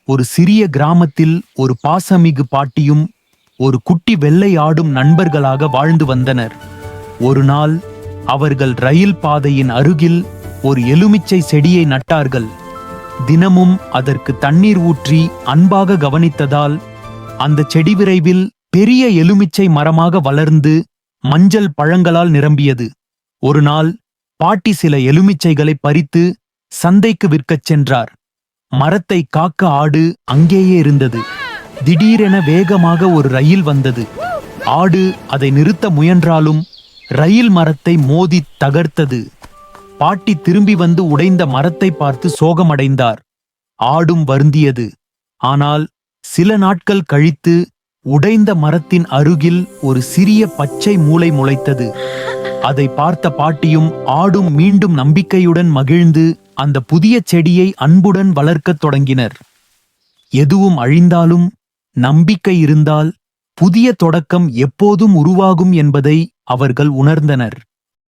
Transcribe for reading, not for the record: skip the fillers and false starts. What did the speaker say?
ஒரு சிறிய கிராமத்தில் ஒரு பாசமிகு பாட்டியும் ஒரு குட்டி வெள்ளை ஆடும் நண்பர்களாக வாழ்ந்து வந்தனர். ஒரு நாள் அவர்கள் ரயில் பாதையின் அருகில் ஒரு எலுமிச்சை செடியை நட்டார்கள். தினமும் அதற்கு தண்ணீர் ஊற்றி அன்பாக கவனித்ததால் அந்த செடி விரைவில் பெரிய எலுமிச்சை மரமாக வளர்ந்து மஞ்சள் பழங்களால் நிரம்பியது. ஒரு நாள் பாட்டி சில எலுமிச்சைகளை பறித்து சந்தைக்கு விற்கச் சென்றார். மரத்தை காக்க ஆடு அங்கேயே இருந்தது. திடீரென வேகமாக ஒரு ரயில் வந்தது. ஆடு அதை நிறுத்த முயன்றாலும் ரயில் மரத்தை மோதி தகர்த்தது. பாட்டி திரும்பி வந்து உடைந்த மரத்தை பார்த்து சோகமடைந்தார். ஆடும் வருந்தியது. ஆனால் சில நாட்கள் கழித்து உடைந்த மரத்தின் அருகில் ஒரு சிறிய பச்சை மூலை முளைத்தது. அதை பார்த்த பாட்டியும் ஆடும் மீண்டும் நம்பிக்கையுடன் மகிழ்ந்து அந்த புதிய செடியை அன்புடன் வளர்க்கத் தொடங்கினர். எதுவும் அழிந்தாலும் நம்பிக்கை இருந்தால் புதிய தொடக்கம் எப்போதும் உருவாகும் என்பதை அவர்கள் உணர்ந்தனர்.